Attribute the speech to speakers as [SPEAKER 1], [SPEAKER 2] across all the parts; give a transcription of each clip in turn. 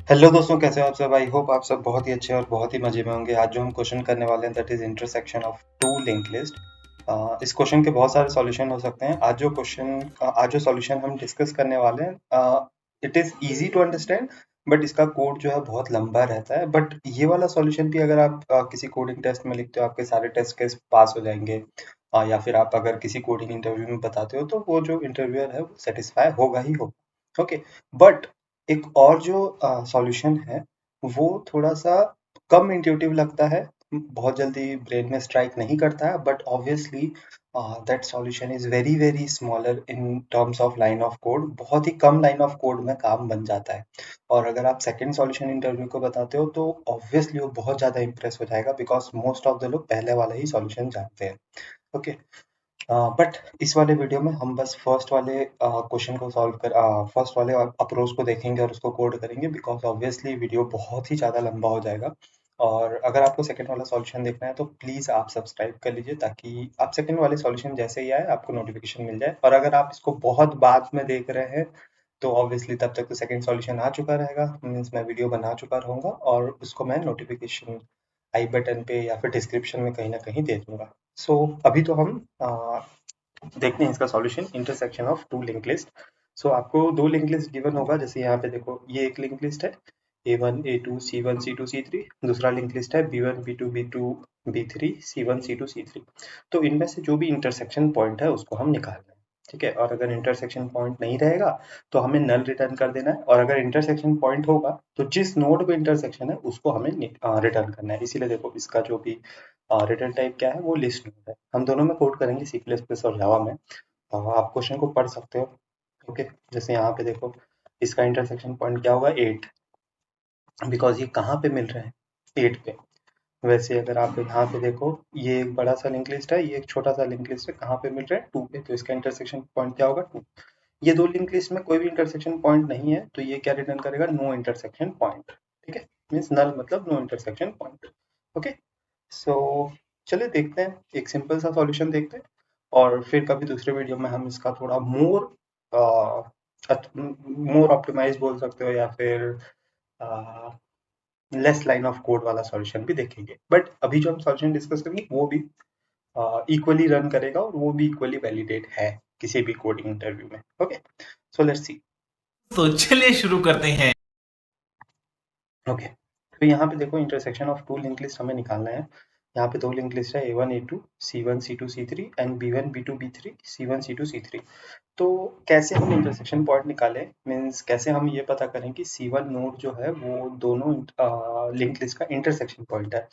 [SPEAKER 1] Hello दोस्तों, कैसे हो आप सब। आई होप आप सब बहुत ही अच्छे और बहुत ही मजे में होंगे। आज जो हम क्वेश्चन करने वाले हैं that is intersection of two link list. इस क्वेश्चन के बहुत सारे सॉल्यूशन हो सकते हैं। आज जो सॉल्यूशन हम डिस्कस करने वाले हैं it is easy to understand, but इसका कोड जो है बहुत लंबा रहता है। बट ये वाला सॉल्यूशन भी अगर आप किसी कोडिंग टेस्ट में लिखते हो, आपके सारे टेस्ट केस पास हो जाएंगे। या फिर आप अगर किसी कोडिंग इंटरव्यू में बताते हो तो वो जो इंटरव्यूअर है वो सेटिस्फाई होगा ही होगा। ओके, बट एक और जो सॉल्यूशन है वो थोड़ा-सा कम इंट्यूटिव लगता है, बहुत जल्दी ब्रेन में स्ट्राइक नहीं करता है, but obviously that solution is very very smaller in terms of line of code. बहुत ही कम लाइन ऑफ कोड में काम बन जाता है। और अगर आप सेकंड सॉल्यूशन इंटरव्यू को बताते हो तो ऑब्वियसली वो बहुत ज़्यादा इम्प्रेस हो जाएगा, बिकॉज़ मोस्ट ऑफ द लोग पहले वाला ही सॉल्यूशन जानते हैं। ओके, बट इस वाले वीडियो में हम बस फर्स्ट वाले क्वेश्चन को सॉल्व कर फर्स्ट वाले अप्रोच को देखेंगे और उसको कोड करेंगे, बिकॉज ऑब्वियसली वीडियो बहुत ही ज़्यादा लंबा हो जाएगा। और अगर आपको सेकंड वाला सॉल्यूशन देखना है तो प्लीज़ आप सब्सक्राइब कर लीजिए, ताकि आप सेकंड वाले सॉल्यूशन जैसे ही आए आपको नोटिफिकेशन मिल जाए। और अगर आप इसको बहुत बाद में देख रहे हैं तो ऑब्वियसली तब तक तो सेकंड सॉल्यूशन आ चुका रहेगा, मीन्स मैं वीडियो बना चुका रहूँगा और उसको मैं नोटिफिकेशन आई बटन पे या फिर डिस्क्रिप्शन में कहीं ना कहीं दे दूंगा। सो अभी तो हम देखते हैं इसका solution, intersection of two link list. So आपको दो लिंक लिस्ट गिवन होगा, जैसे यहाँ पे देखो ये एक लिंक लिस्ट है A1 A2 C1 C2 C3। दूसरा लिंक लिस्ट है B1 B2 B2 B3 C1 C2 C3। तो इनमें से जो भी इंटरसेक्शन पॉइंट है उसको हम निकाल रहे हैं। ठीक है, और अगर इंटरसेक्शन पॉइंट नहीं रहेगा तो हमें नल रिटर्न कर देना है, और अगर इंटरसेक्शन पॉइंट होगा तो जिस नोड पे इंटरसेक्शन है उसको हमें रिटर्न करना है। इसीलिए देखो इसका जो भी रिटर्न टाइप क्या है वो लिस्ट नोड है। हम दोनों में कोड करेंगे सी प्लस प्लस और जावा में। आप क्वेश्चन को पढ़ सकते हो। ओके, जैसे यहाँ पे देखो इसका इंटरसेक्शन पॉइंट क्या होगा, 8, बिकॉज ये कहाँ पे मिल रहे हैं, 8 पे। वैसे अगर आप यहाँ पे देखो ये एक बड़ा सा लिंक लिस्ट है, ये एक छोटा सा लिंक लिस्ट है, कहाँ पे मिल रहा है, 2 पे। तो इसका इंटरसेक्शन पॉइंट क्या होगा, 2। ये दो लिंक लिस्ट में कोई भी इंटरसेक्शन पॉइंट नहीं है तो ये क्या रिटर्न करेगा, नो इंटरसेक्शन पॉइंट। ठीक है, मीन्स नल मतलब नो इंटरसेक्शन पॉइंट। ओके, सो चलिए देखते हैं, एक सिंपल सा सॉल्यूशन देखते हैं, और फिर कभी दूसरे वीडियो में हम इसका थोड़ा मोर ऑप्टिमाइज बोल सकते हो, या फिर लेस लाइन ऑफ कोड वाला सॉल्यूशन भी देखेंगे। बट अभी जो हम सॉल्यूशन डिस्कस करेंगे वो भी इक्वली रन करेगा और वो भी इक्वली वैलिडेट है किसी भी कोडिंग इंटरव्यू में। ओके, सो लेट्स सी।
[SPEAKER 2] तो चलिए शुरू करते हैं।
[SPEAKER 1] ओके, तो यहाँ पे देखो intersection of two link list हमें निकालना है। यहाँ पे दो लिंक लिस्ट है A1 A2 C1 C2 C3 and B1 B2 B3 C1 C2 C3। तो कैसे हम इंटरसेक्शन पॉइंट निकालें, मीन्स कैसे हम ये पता करें कि C1 नोड जो है वो दोनों लिंक लिस्ट का इंटरसेक्शन पॉइंट है।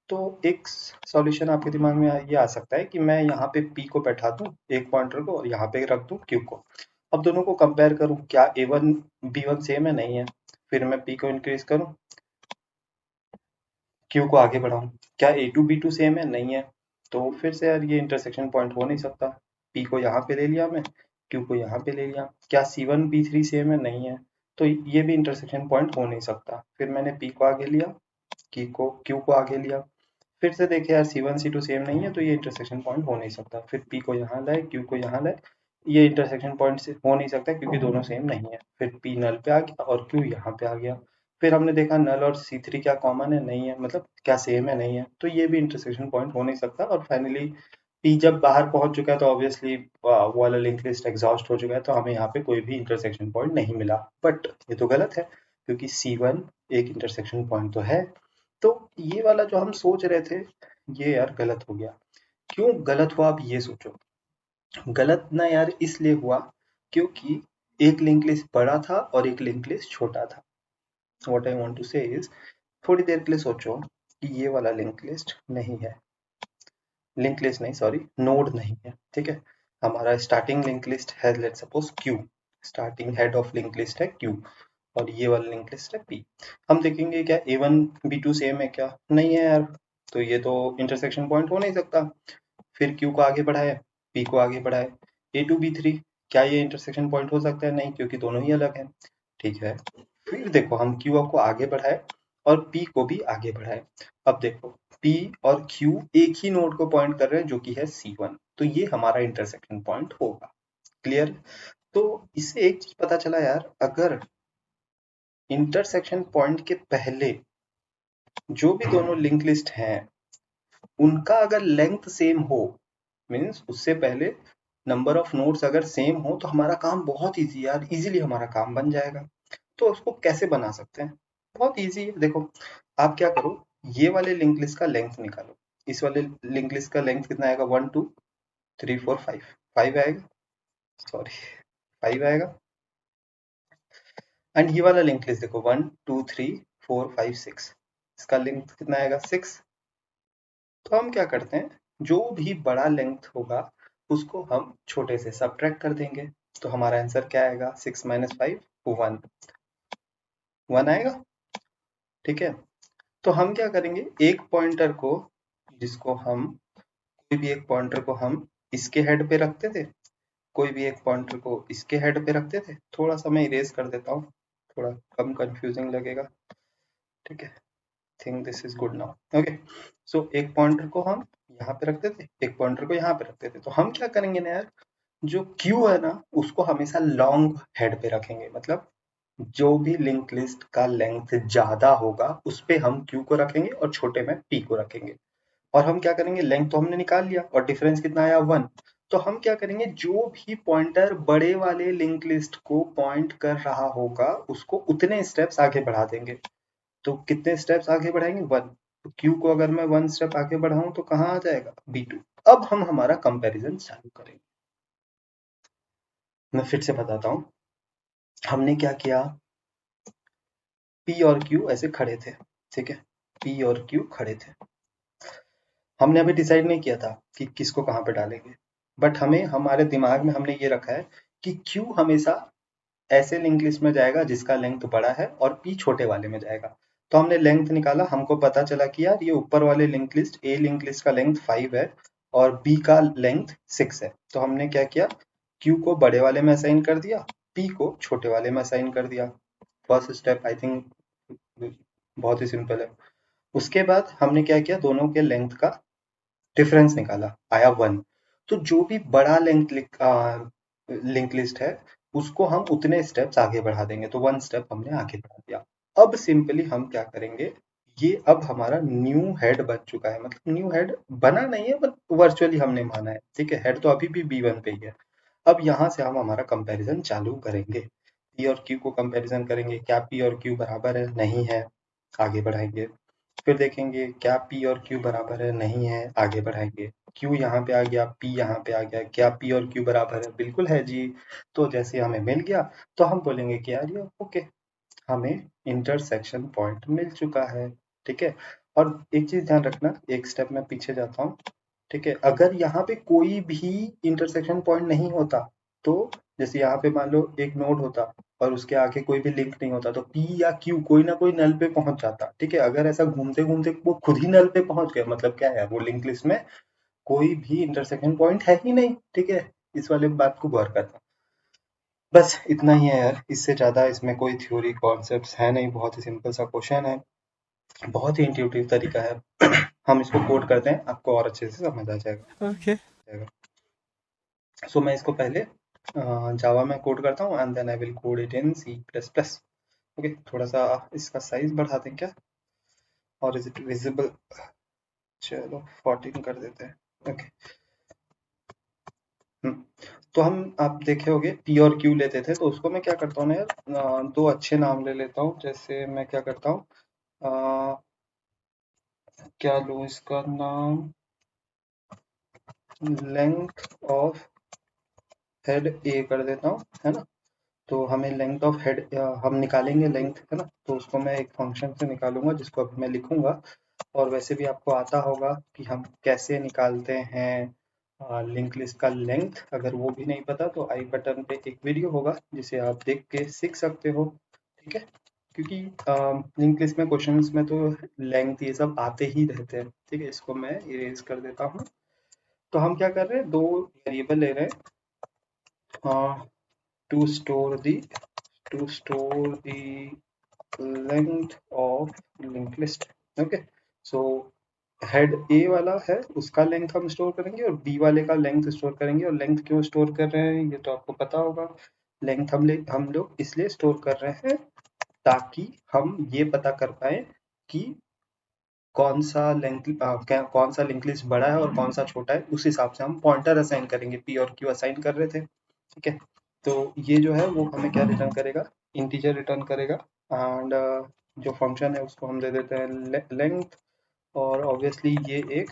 [SPEAKER 1] तो एक सॉल्यूशन आपके दिमाग में ये आ सकता है कि मैं यहाँ पे P को बैठा दूँ एक पॉइंटर को, और यहाँ पे रख दूँ Q को। अब दोनों को कंपेयर करूँ, क्या A1 B1 सेम है, नहीं है। फिर मैं P को इंक्रीज करूँ, क्यू को आगे बढ़ाऊँ, क्या ए टू बी टू सेम है, नहीं है। तो फिर से यार ये इंटरसेक्शन पॉइंट हो नहीं सकता। पी को यहाँ पे ले लिया मैं, क्यू को यहाँ पे ले लिया, क्या सी वन बी थ्री सेम है, नहीं है। तो ये भी इंटरसेक्शन पॉइंट हो नहीं सकता। फिर मैंने पी को आगे लिया, क्यू को आगे लिया, फिर से देखे यार सी वन सी टू सेम नहीं है, तो ये इंटरसेक्शन पॉइंट हो नहीं सकता। फिर पी को यहाँ लाए, क्यू को यहाँ लाए, ये इंटरसेक्शन पॉइंट से हो नहीं सकता क्योंकि दोनों सेम नहीं है। फिर पी नल पे आ गया और क्यू यहाँ पे आ गया। फिर हमने देखा नल और सी थ्री क्या कॉमन है, नहीं है, मतलब क्या सेम है, नहीं है, तो ये भी इंटरसेक्शन पॉइंट हो नहीं सकता। और फाइनली पी जब बाहर पहुंच चुका है तो ऑब्वियसली वो वाला लिंक लिस्ट एग्जॉस्ट हो चुका है, तो हमें यहाँ पे कोई भी इंटरसेक्शन पॉइंट नहीं मिला। बट ये तो गलत है, क्योंकि सी वन एक इंटरसेक्शन पॉइंट तो है। तो ये वाला जो हम सोच रहे थे ये यार गलत हो गया। क्यों गलत हुआ, आप ये सोचो। गलत ना यार इसलिए हुआ क्योंकि एक लिंक लिस्ट बड़ा था और एक लिंक लिस्ट छोटा था। व्हाट आई वांट टू से इज, थोड़ी देर के लिए सोचो कि ये वाला लिंक लिस्ट नहीं है, लिंक लिस्ट नहीं, सॉरी, नोड नहीं है। ठीक है, हमारा स्टार्टिंग लिंक लिस्ट है let's suppose Q, starting head of link list है क्यू, और ये वाला लिंक लिस्ट है पी। हम देखेंगे क्या ए वन बी टू सेम है क्या, नहीं है यार, तो ये तो इंटरसेक्शन पॉइंट हो नहीं सकता। फिर क्यू को आगे बढ़ाए, पी को आगे बढ़ाए, ए टू बी थ्री, क्या ये इंटरसेक्शन पॉइंट हो सकता है, नहीं, क्योंकि दोनों ही अलग हैं। ठीक है, फिर देखो हम क्यू को आगे बढ़ाए और पी को भी आगे बढ़ाए। अब देखो पी और क्यू एक ही नोड को पॉइंट कर रहे हैं जो कि है C1, तो ये हमारा इंटरसेक्शन पॉइंट होगा। क्लियर। तो इससे एक चीज पता चला यार, अगर इंटरसेक्शन पॉइंट के पहले जो भी दोनों लिंक लिस्ट हैं उनका अगर लेंथ सेम हो, मीन्स उससे पहले नंबर ऑफ नोड्स अगर सेम हो तो हमारा काम बहुत इजी यार, इजीली हमारा काम बन जाएगा। तो उसको कैसे बना सकते हैं? बहुत इजी है, देखो आप क्या करो, ये वाले लिंक लिस्ट का लेंथ निकालो। इस वाले लिंक लिस्ट का लेंथ कितना आएगा? 1 2 3 4 5, 5 आएगा, सॉरी 5 आएगा। एंड ये वाला लिंक लिस्ट देखो 1 2 3 4 5 6, इसका लेंथ कितना आएगा? 6। तो हम क्या करते हैं, जो भी बड़ा लेंथ होगा उसको हम छोटे से सबट्रैक्ट कर देंगे। तो हमारा आंसर क्या आएगा? 6 - 5 1, 1 आएगा। ठीक है, तो हम क्या करेंगे, एक पॉइंटर को, जिसको हम कोई भी एक पॉइंटर को हम इसके हेड पे रखते थे, कोई भी एक पॉइंटर को इसके हेड पे रखते थे। थोड़ा सा मैं इरेज कर देता हूँ, थोड़ा कम कंफ्यूजिंग लगेगा। ठीक है, think this is good now. Okay, so एक पॉइंटर को हम यहाँ पे रखते थे, एक पॉइंटर को यहाँ पे रखते थे। तो हम क्या करेंगे ना यार, जो क्यू है ना उसको हमेशा लॉन्ग हेड पे रखेंगे। मतलब जो भी लिंक लिस्ट का लेंथ ज्यादा होगा उस पे हम क्यू को रखेंगे और छोटे में पी को रखेंगे। और हम क्या करेंगे, लेंथ तो हमने निकाल लिया और डिफरेंस कितना आया? 1। तो हम क्या करेंगे, जो भी पॉइंटर बड़े वाले लिंक लिस्ट को पॉइंट कर रहा होगा उसको उतने स्टेप्स आगे बढ़ा देंगे। तो कितने स्टेप्स आगे बढ़ाएंगे? 1। तो क्यू को अगर मैं 1 स्टेप आगे बढ़ाऊं तो कहाँ आ जाएगा? B2। अब हम हमारा कंपैरिजन चालू करेंगे। मैं फिर से बताता हूँ, हमने क्या किया, P और Q ऐसे खड़े थे। ठीक है, P और Q खड़े थे। हमने अभी डिसाइड नहीं किया था कि किसको कहाँ पे डालेंगे, बट हमें हमारे दिमाग में हमने ये रखा है कि Q हमेशा ऐसे लिंक लिस्ट में जाएगा जिसका लेंथ बड़ा है और P छोटे वाले में जाएगा। तो हमने लेंथ निकाला, हमको पता चला कि यार ये ऊपर वाले link list, A link list का लेंथ 5 है और B का लेंथ 6 है। तो हमने क्या किया, Q को बड़े वाले में असाइन कर दिया, P को छोटे वाले में असाइन कर दिया। फर्स्ट स्टेप आई थिंक बहुत ही सिंपल है। उसके बाद हमने क्या किया, दोनों के लेंथ का डिफरेंस निकाला, आया 1। तो जो भी बड़ा लिंक लिस्ट है उसको हम उतने स्टेप्स आगे बढ़ा देंगे। तो 1 स्टेप हमने आगे बढ़ा दिया। अब सिंपली हम क्या करेंगे, ये अब हमारा न्यू हेड बन चुका है। मतलब न्यू हेड बना नहीं है बट वर्चुअली हमने माना है। ठीक है, हेड तो अभी भी B1 पे ही है। अब यहाँ से हम हमारा कंपैरिजन चालू करेंगे। P और Q को कंपैरिजन करेंगे, क्या P और Q बराबर है? नहीं है, आगे बढ़ाएंगे। फिर देखेंगे क्या P और Q बराबर है? नहीं है, आगे बढ़ाएंगे। Q यहाँ पे आ गया, P यहाँ पे आ गया, क्या P और Q बराबर है? बिल्कुल है जी। तो जैसे हमें मिल गया तो हम बोलेंगे कि यार ये ओके, हमें इंटरसेक्शन पॉइंट मिल चुका है। ठीक है, और एक चीज ध्यान रखना, एक स्टेप मैं पीछे जाता हूँ। ठीक है, अगर यहाँ पे कोई भी इंटरसेक्शन पॉइंट नहीं होता, तो जैसे यहाँ पे मान लो एक नोड होता और उसके आगे कोई भी लिंक नहीं होता, तो P या Q कोई ना कोई नल पे पहुंच जाता। ठीक है, अगर ऐसा घूमते घूमते वो खुद ही नल पे पहुंच गया, मतलब क्या है, वो लिंक लिस्ट में कोई भी इंटरसेक्शन पॉइंट है ही नहीं। ठीक है, इस वाले बात को गौर करना। बस इतना ही है यार, इससे ज्यादा इसमें कोई थ्योरी कॉन्सेप्ट्स है नहीं, बहुत ही सिंपल सा क्वेश्चन है, बहुत ही इंट्यूटिव तरीका है। हम इसको कोड करते हैं, आपको और अच्छे से समझ आ जाएगा।
[SPEAKER 3] Okay.
[SPEAKER 1] सो मैं इसको पहले जावा में कोड करता हूँ and then I will code it in C++। Okay, थोड़ा सा इसका साइज बढ़ा दें क्या, और इज इट विजिबल? चलो 14 कर देते हैं। ओके, तो हम, आप देखे होंगे P और Q लेते थे, तो उसको मैं क्या करता हूँ ना यार, दो अच्छे नाम ले लेता हूँ। जैसे मैं क्या करता हूँ, क्या लूँ इसका नाम, लेंथ ऑफ हेड A कर देता हूँ, है ना। तो हमें लेंथ ऑफ हेड हम निकालेंगे लेंथ, है ना। तो उसको मैं एक फंक्शन से निकालूंगा जिसको अभी मैं लिखूंगा। और वैसे भी आपको आता होगा कि हम कैसे निकालते हैं लिंक लिस्ट का लेंथ। अगर वो भी नहीं पता तो आई बटन पे एक वीडियो होगा जिसे आप देख के सीख सकते हो। ठीक है, क्योंकि लिंक लिस्ट में क्वेश्चंस में तो लेंथ ये सब आते ही रहते हैं। ठीक है, इसको मैं इरेज कर देता हूँ। तो हम क्या कर रहे हैं, दो वेरिएबल ले रहे हैं to store the length of linked list। Okay, so head A वाला है उसका लेंथ हम स्टोर करेंगे और बी वाले का लेंथ स्टोर करेंगे। और लेंथ क्यों स्टोर कर रहे हैं ये तो आपको पता होगा। लेंथ हम लोग इसलिए स्टोर कर रहे हैं ताकि हम ये पता कर पाए कि कौन सा लिंक लिस्ट बड़ा है और कौन सा छोटा है। उस हिसाब से हम पॉइंटर असाइन करेंगे, पी और क्यू असाइन कर रहे थे, ठीक है। तो ये जो है वो हमें क्या रिटर्न करेगा, इंटीजर रिटर्न करेगा। एंड जो फंक्शन है उसको हम दे देते हैं लेंथ, और ऑब्वियसली ये एक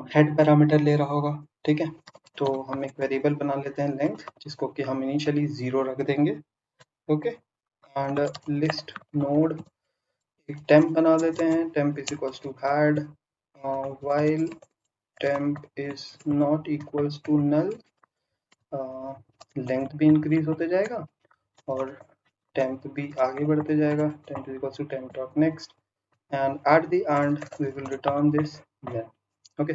[SPEAKER 1] हेड पैरामीटर ले रहा होगा, ठीक है। तो हम एक वेरिएबल बना लेते हैं लेंथ, जिसको कि हम इनिशियली 0 रख देंगे, ओके। एंड लिस्ट नोड एक टेम्प बना देते हैं, temp is equals to head while temp is not equals to null. Length भी इंक्रीज होते जाएगा और टेम्प भी आगे बढ़ते जाएगा, temp is equals to temp dot next, and at the end we will return this length, okay.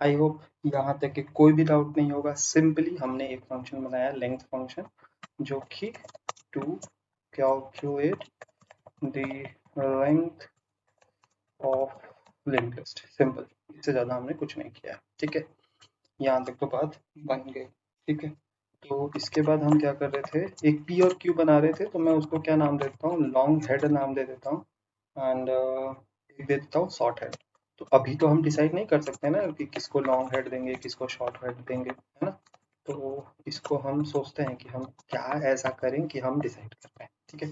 [SPEAKER 1] I hope यहाँ तक कि कोई भी डाउट नहीं होगा। सिंपली हमने एक फंक्शन बनाया लेंथ फंक्शन, जो कि to calculate the length of link list, simple, इससे ज़्यादा हमने कुछ नहीं किया, ठीक है। यहाँ तक तो बात बन गई, ठीक है। तो इसके बाद हम क्या कर रहे थे, एक पी और क्यू बना रहे थे, तो मैं उसको क्या नाम देता हूँ, लॉन्ग हेड नाम दे देता हूँ, एंड एक दे देता हूँ शॉर्ट हेड। तो अभी तो हम डिसाइड नहीं कर सकते ना कि किसको लॉन्ग हेड देंगे, किसको शॉर्ट हेड देंगे, है ना। तो इसको हम सोचते हैं कि हम क्या ऐसा करें कि हम डिसाइड कर पाए, ठीक है।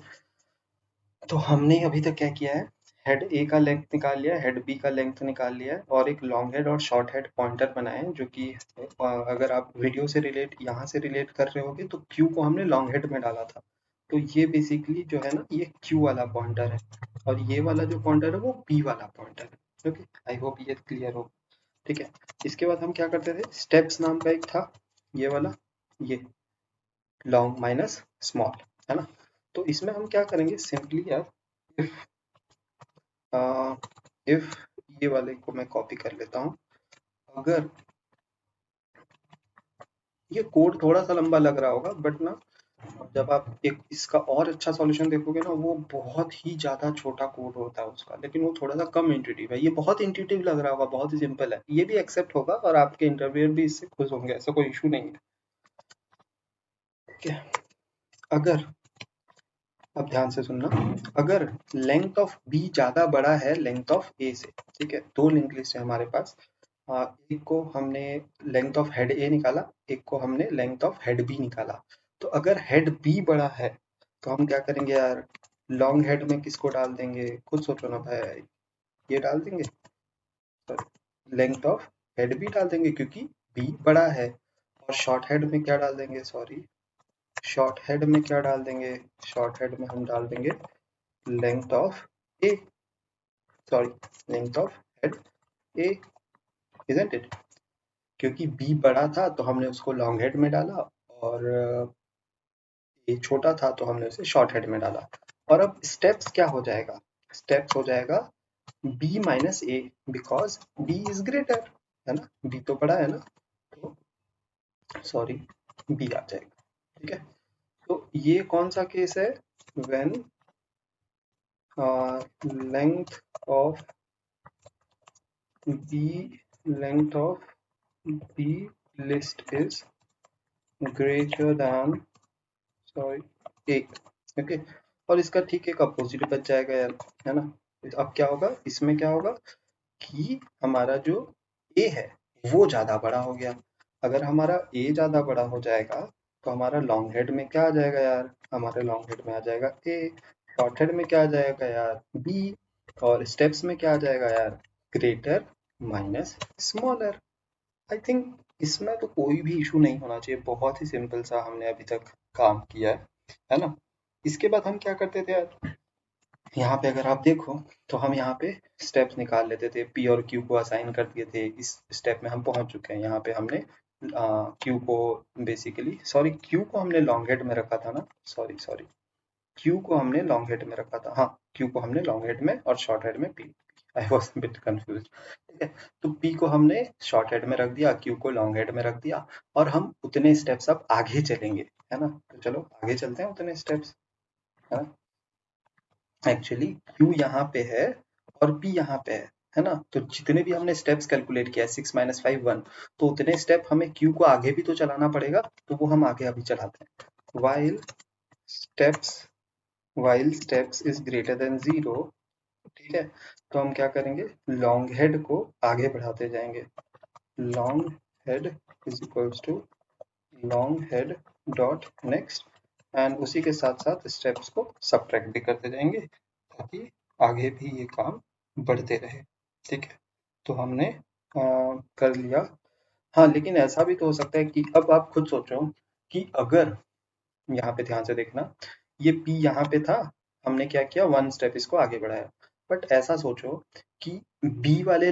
[SPEAKER 1] तो हमने अभी तक क्या किया है, हेड ए का लेंथ निकाल लिया, हेड बी का लेंथ निकाल लिया है, और एक लॉन्ग हेड और शॉर्ट हेड पॉइंटर बनाए हैं, जो कि अगर आप वीडियो से रिलेट यहाँ से रिलेट कर रहे होगे तो क्यू को हमने लॉन्ग हेड में डाला था। तो ये बेसिकली जो है ना, ये क्यू वाला पॉइंटर है, और ये वाला जो पॉइंटर है वो पी वाला पॉइंटर है, ओके। आई होप ये क्लियर हो, ठीक है। इसके बाद हम क्या करते थे, स्टेप्स नाम का एक था, ये वाला, ये लॉन्ग माइनस स्मॉल, है ना। तो इसमें हम क्या करेंगे, सिंपली यार, इफ ये वाले को मैं कॉपी कर लेता हूँ, अगर ये कोड थोड़ा सा लंबा लग रहा होगा, बट ना जब आप एक इसका और अच्छा सॉल्यूशन देखोगे ना, वो बहुत ही ज्यादा छोटा कोड होता है उसका, लेकिन वो थोड़ा सा कम इंट्यूटिव है। ये बहुत इंट्यूटिव लग रहा होगा, बहुत ही सिंपल है, ये भी एक्सेप्ट होगा और आपके इंटरव्यूअर भी इससे खुश होंगे, ऐसा कोई इशू नहीं है, ठीक है। अगर, अब ध्यान से सुनना, अगर लेंथ ऑफ बी ज्यादा बड़ा है लेंथ ऑफ ए से, ठीक है, दो लिंक लिस्ट है हमारे पास, एक को हमने लेंथ ऑफ हेड ए निकाला, एक को हमने लेंथ ऑफ हेड बी निकाला। तो अगर हेड बी बड़ा है तो हम क्या करेंगे यार, लॉन्ग हेड में किसको डाल देंगे, खुद सोचो ना भाई, ये डाल देंगे, लेंथ ऑफ हेड बी डाल देंगे क्योंकि बी बड़ा है। और शॉर्ट हेड में क्या डाल देंगे, सॉरी, शॉर्ट हेड में क्या डाल देंगे, शॉर्ट हेड में हम डाल देंगे length of A, sorry, length of head A, isn't it, क्योंकि बी बड़ा था तो हमने उसको लॉन्ग हेड में डाला, और ए छोटा था तो हमने उसे शॉर्ट हेड में डाला। और अब स्टेप्स क्या हो जाएगा, स्टेप्स हो जाएगा B minus A, because B is greater, है ना, बी तो बड़ा है ना, तो सॉरी, बी आ जाएगा, ठीक है। तो ये कौन सा केस है, when length of B, length of B list is greater than, sorry, A, okay. और इसका ठीक एक अपोजिट बच जाएगा यार, है ना। अब क्या होगा, इसमें क्या होगा कि हमारा जो ए है वो ज्यादा बड़ा हो गया। अगर हमारा ए ज्यादा बड़ा हो जाएगा तो हमारा लॉन्ग हेड में क्या आ जाएगा यार, हमारे लॉन्ग हेड में आ जाएगा ए, शॉर्ट हेड में क्या आ जाएगा यार, बी, और स्टेप्स में क्या आ जाएगा यार, greater minus smaller. I think इसमें तो कोई भी इशू नहीं होना चाहिए, बहुत ही सिंपल सा हमने अभी तक काम किया है ना। इसके बाद हम क्या करते थे यार, यहाँ पे अगर आप देखो तो हम यहाँ पे स्टेप्स निकाल लेते थे, पी और क्यू को असाइन कर दिए थे, इस स्टेप में हम पहुंच चुके हैं। यहाँ पे हमने क्यू को बेसिकली, सॉरी, क्यू को हमने लॉन्ग हेड में रखा था ना, सॉरी सॉरी, क्यू को हमने लॉन्ग हेड में रखा था, हाँ, क्यू को हमने लॉन्ग हेड में और शॉर्ट हेड में P, I was bit confuse, ठीक है। तो पी को हमने शॉर्ट हेड में रख दिया, क्यू को लॉन्ग हेड में रख दिया, और हम उतने स्टेप्स अब आगे चलेंगे, है ना। तो चलो आगे चलते हैं उतने स्टेप्स, है ना। एक्चुअली क्यू यहाँ पे है और पी यहाँ पे है ना। तो जितने भी हमने स्टेप्स कैलकुलेट किया 6 - 5 1, तो उतने स्टेप हमें क्यू को आगे भी तो चलाना पड़ेगा, तो वो हम आगे अभी चलाते हैं। steps while steps is greater than 0, ठीक है, तो हम क्या करेंगे, लॉन्ग हेड को आगे बढ़ाते जाएंगे। Long head is equals to long head dot next, and उसी के साथ साथ स्टेप्स को सब्ट्रैक्ट भी करते जाएंगे ताकि आगे भी ये काम बढ़ते रहे। ठीक है, तो हमने कर लिया। हाँ, लेकिन ऐसा भी तो हो सकता है कि अब आप खुद सोचो कि अगर यहाँ पे ध्यान से देखना, ये P यहाँ पे था, हमने क्या किया, 1 स्टेप इसको आगे बढ़ाया। बट ऐसा सोचो कि B वाले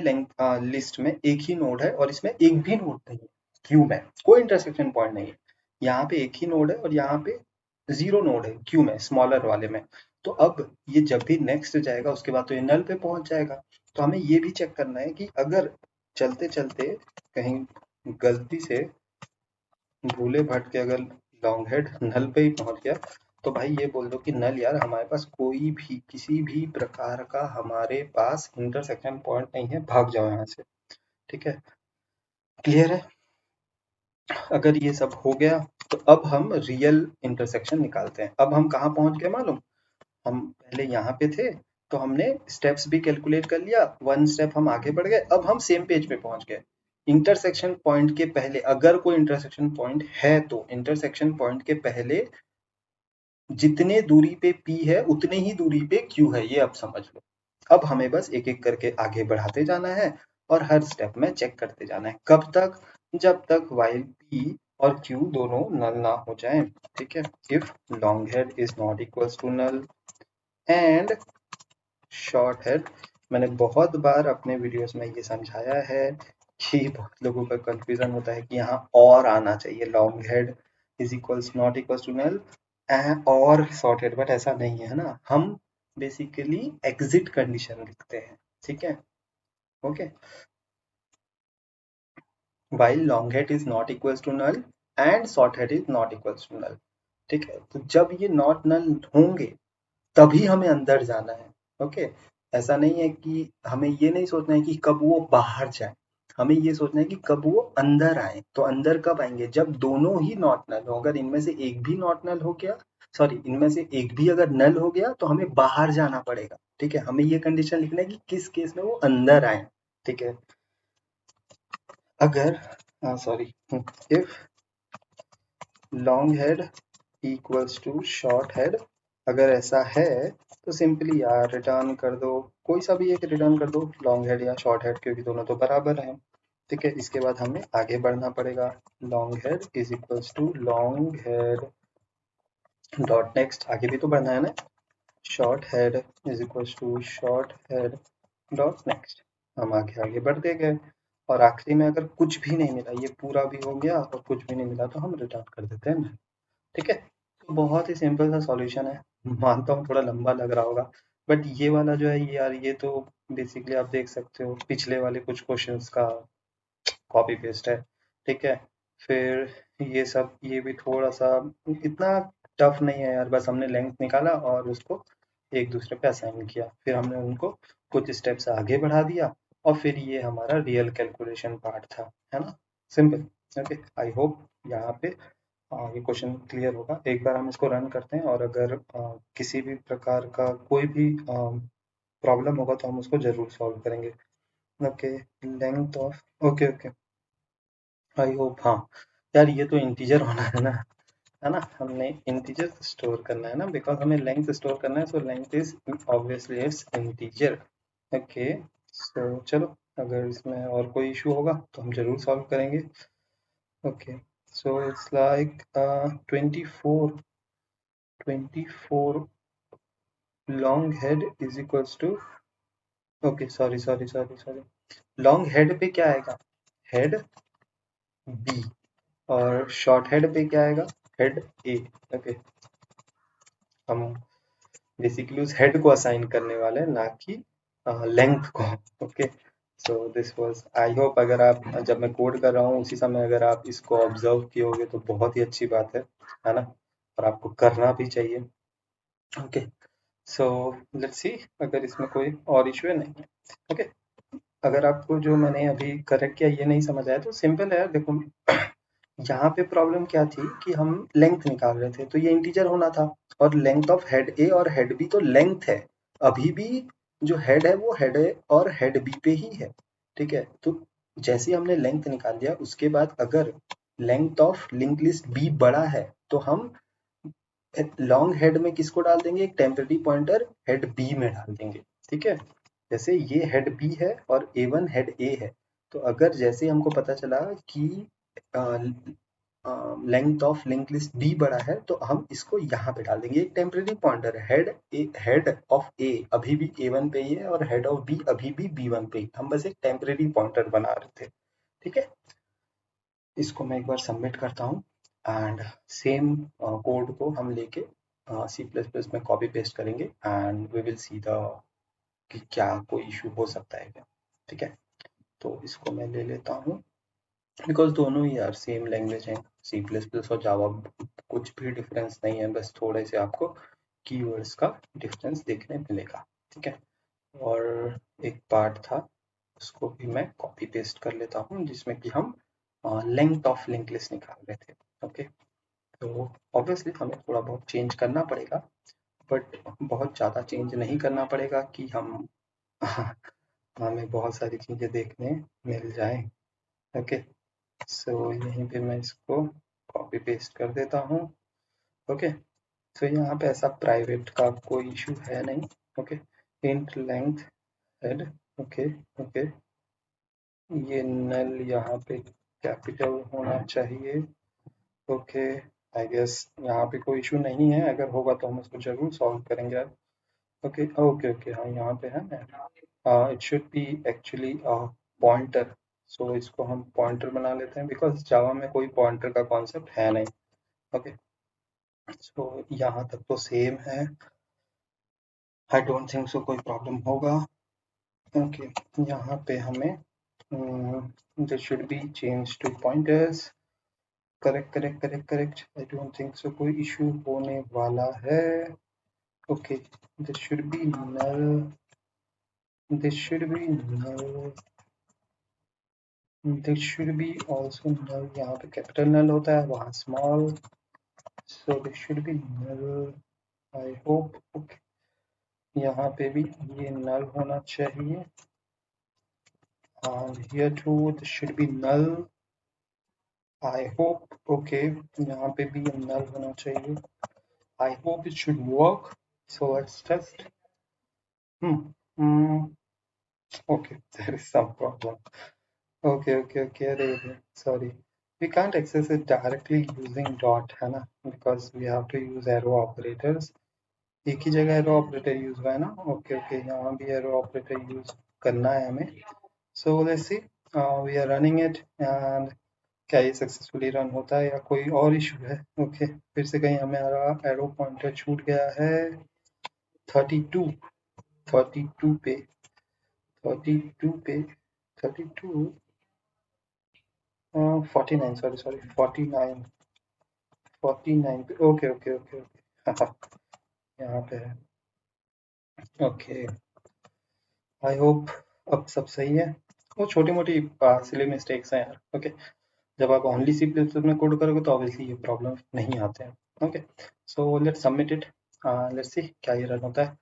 [SPEAKER 1] लिस्ट में एक ही नोड है और इसमें एक भी नोड नहीं है, क्यू में कोई इंटरसेक्शन पॉइंट नहीं है। यहाँ पे एक ही नोड है और यहाँ पे 0 नोड है क्यू में, स्मॉलर वाले में। तो अब ये जब भी नेक्स्ट जाएगा उसके बाद तो ये नल पे पहुंच जाएगा। तो हमें ये भी चेक करना है कि अगर चलते चलते कहीं गलती से भूले भटके अगर लॉन्ग हेड नल पे ही पहुंच गया, तो भाई ये बोल दो कि नल यार हमारे पास कोई भी किसी भी प्रकार का हमारे पास इंटरसेक्शन पॉइंट नहीं है, भाग जाओ यहाँ से। ठीक है, क्लियर है। अगर ये सब हो गया तो अब हम रियल इंटरसेक्शन निकालते हैं। अब हम कहाँ पहुंच गए मालूम, हम पहले यहाँ पे थे तो हमने स्टेप्स भी कैलकुलेट कर लिया, 1 स्टेप हम आगे बढ़ गए, अब हम सेम पेज पे पहुंच गए। इंटरसेक्शन पॉइंट के पहले अगर कोई इंटरसेक्शन पॉइंट है तो इंटरसेक्शन पॉइंट के पहले जितने दूरी पे P है उतने ही दूरी पे Q है, ये अब समझ लो। अब हमें बस एक एक करके आगे बढ़ाते जाना है और हर स्टेप में चेक करते जाना है। कब तक, जब तक while P और Q दोनों नल ना हो जाएं। ठीक है, if long head is not equals to null and short head, मैंने बहुत बार अपने वीडियोस में ये समझाया है कि बहुत लोगों का कंफ्यूजन होता है कि यहाँ और आना चाहिए, long head is equals not equals to null और शॉर्ट हेड, बट ऐसा नहीं है ना। हम बेसिकली एग्जिट कंडीशन लिखते हैं। ठीक है, okay, while long head is not equals to null and short head is not equals to null। ठीक है, तो जब ये नॉट नल होंगे तभी हमें अंदर जाना है। ओके, ऐसा नहीं है कि हमें ये नहीं सोचना है कि कब वो बाहर जाए, हमें ये सोचना है कि कब वो अंदर आए। तो अंदर कब आएंगे, जब दोनों ही नॉट नल हो। अगर इनमें से एक भी नॉट नल हो गया, सॉरी इनमें से एक भी अगर नल हो गया तो हमें बाहर जाना पड़ेगा। ठीक है, हमें ये कंडीशन लिखना है कि किस केस में वो अंदर आए। ठीक है, अगर sorry if long head equals to short head, अगर ऐसा है तो सिंपली यार रिटर्न कर दो, कोई सा भी एक रिटर्न कर दो, लॉन्ग हेड या शॉर्ट हेड, क्योंकि दोनों तो बराबर हैं। ठीक है, इसके बाद हमें आगे बढ़ना पड़ेगा। Long head is equals to long head dot next, आगे भी तो बढ़ना है ना। Short head is equals to short head dot next, हम आगे आगे बढ़ते गए और आखिरी में अगर कुछ भी नहीं मिला, ये पूरा भी हो गया और कुछ भी नहीं मिला, तो हम रिटर्न कर देते हैं। ठीक है, तो बहुत ही सिंपल सा सॉल्यूशन है। मानता हूँ थोड़ा लंबा लग रहा होगा, बट ये वाला जो है ये यार, ये तो बेसिकली आप देख सकते हो पिछले वाले कुछ क्वेश्चंस का कॉपी पेस्ट है। ठीक है, फिर ये सब, ये भी थोड़ा सा इतना टफ नहीं है यार, बस हमने लेंथ निकाला और उसको एक दूसरे पे असाइन किया, फिर हमने उनको कुछ स्टेप्स आगे बढ़ा दिया और फिर ये हमारा रियल कैलकुलेशन पार्ट था, है ना, सिंपल। ओके, आई होप यहाँ पे ये क्वेश्चन क्लियर होगा। एक बार हम इसको रन करते हैं और अगर किसी भी प्रकार का कोई भी प्रॉब्लम होगा तो हम उसको जरूर सॉल्व करेंगे। Okay, length of, okay okay, I hope, हाँ यार ये तो इंटीजर होना है ना, हमने इंटीजर स्टोर करना है ना, बिकॉज हमें लेंथ स्टोर करना है, so length is obviously it's integer. Okay, so चलो, अगर इसमें और कोई इशू होगा तो हम जरूर सॉल्व करेंगे। Okay, so it's like 24 long head is equals to, okay sorry sorry sorry sorry, long head पे क्या आएगा, हेड बी, और शॉर्ट हेड पे क्या आएगा, हेड ए। ओके, हम बेसिकली उस हेड को असाइन करने वाले हैं, ना कि लेंथ को। Okay, so this was, I hope अगर आप, जब मैं कोड कर रहा हूँ उसी समय अगर आप इसको ऑब्जर्व किए होगे तो बहुत ही अच्छी बात है ना, और आपको करना भी चाहिए। ओके, सो लेट्स सी अगर इसमें कोई और इशू है, नहीं है। ओके, अगर आपको जो मैंने अभी करेक्ट किया ये नहीं समझ आया तो सिंपल है, देखो यहाँ पे प्रॉब्लम क्या थी कि हम लेंथ निकाल रहे थे, तो ये इंटीजर होना था, और लेंथ ऑफ हेड ए और हेड बी तो लेंथ है, अभी भी जो हेड है वो हेड ए और हेड बी पे ही है, ठीक है। तो जैसे ही हमने लेंथ निकाल दिया, उसके बाद अगर length of link list B बड़ा है तो हम लॉन्ग हेड में किसको डाल देंगे, एक टेम्परेरी पॉइंटर हेड बी में डाल देंगे, ठीक है। जैसे ये हेड बी है और A1 हेड ए है, तो अगर जैसे हमको पता चला कि length of link list B बड़ा है, तो हम इसको यहाँ पे डाल देंगे, एक टेम्परेरी पॉइंटर हेड ऑफ ए अभी भी A1 पे ही है और हेड ऑफ बी अभी भी B1 पे ही, हम बस एक टेम्परेरी पॉइंटर बना रहे थे, ठीक है। इसको मैं एक बार सबमिट करता हूँ, एंड सेम कोड को हम लेके सी प्लस प्लस में कॉपी पेस्ट करेंगे, and we will see the कि क्या कोई इशू हो सकता है क्या, ठीक है। तो इसको मैं ले लेता हूँ, बिकॉज दोनों ही यार सेम लैंग्वेज है, सी प्लस प्लस और जावा, कुछ भी डिफरेंस नहीं है, बस थोड़े से आपको कीवर्ड्स का डिफरेंस देखने मिलेगा, ठीक है। और एक पार्ट था, उसको भी मैं कॉपी पेस्ट कर लेता हूँ, जिसमें कि हम लेंथ ऑफ लिंक लिस्ट निकाल रहे थे, ओके। तो ऑब्वियसली हमें थोड़ा बहुत चेंज करना पड़ेगा, बट बहुत ज़्यादा चेंज नहीं करना पड़ेगा कि हम हमें बहुत सारी चीज़ें देखने मिल जाएं, ओके। सो यहीं पे मैं इसको कॉपी पेस्ट कर देता हूँ, ओके। सो यहाँ पे ऐसा प्राइवेट का कोई इशू है नहीं, okay. Int length head, okay okay, ये नल यहाँ पे कैपिटल होना चाहिए, ओके। आई गेस यहाँ पे कोई इशू नहीं है, अगर होगा तो हम उसको जरूर सॉल्व करेंगे, ओके ओके ओके, हाँ यहाँ पे है ना, it should be actually pointer, so इसको हम पॉइंटर बना लेते हैं, बिकॉज जावा में कोई पॉइंटर का कॉन्सेप्ट है नहीं, ओके। सो यहाँ तक तो सेम है, आई डोंट थिंक सो कोई प्रॉब्लम होगा, ओके। यहाँ पे हमें this should be change to pointers, correct correct correct correct, I don't think so कोई इशू होने वाला है, okay. This should be null, this should be null, this should be also null, यहाँ पे कैपिटल नल होता है, वहाँ small, so this should be null, I hope, okay. यहाँ पे भी ये नल होना चाहिए, and here too this should be null, I hope, okay। यहाँ पे भी ये null होना चाहिए, I hope it should work, so let's test, hmm okay, there is some problem, okay, अरे sorry, we can't access it directly using dot, है ना, because we have to use arrow operators, एक ही जगह arrow operator use हुआ है ना, okay okay, यहाँ भी एरो ऑपरेटर यूज करना है हमें, so let's see, we are running it, and क्या ये सक्सेसफुली रन होता है या कोई और इशू है, ओके। फिर से कहीं हमारा एरो पॉइंटर छूट गया है, 32 32 पे 32 पे 32 49, सॉरी 49 49 पे, ओके ओके ओके ओके, यहाँ पे है, ओके। आई होप अब सब सही है, वो छोटी मोटी सिली मिस्टेक्स हैं यार, ओके। जब आप ओनली सी प्लस प्लस में कोड करोगे तो ऑब्वियसली ये प्रॉब्लम नहीं आते हैं, okay. So let's submit it, let's see क्या ये रन होता है,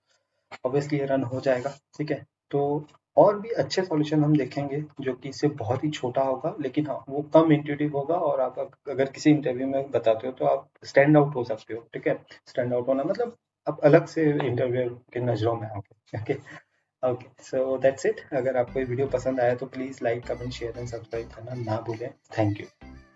[SPEAKER 1] ऑब्वियसली ये रन हो जाएगा, ठीक है। तो और भी अच्छे सॉल्यूशन हम देखेंगे जो कि इससे बहुत ही छोटा होगा, लेकिन हाँ वो कम इंट्यूटिव होगा, और आप अगर किसी इंटरव्यू में बताते हो तो आप स्टैंड आउट हो सकते हो, ठीक है। स्टैंड आउट होना मतलब आप अलग से इंटरव्यू के नज़रों में आओगे, okay okay. So that's it, अगर आपको ये वीडियो पसंद आया तो please like comment share and subscribe करना ना भूलें, थैंक यू।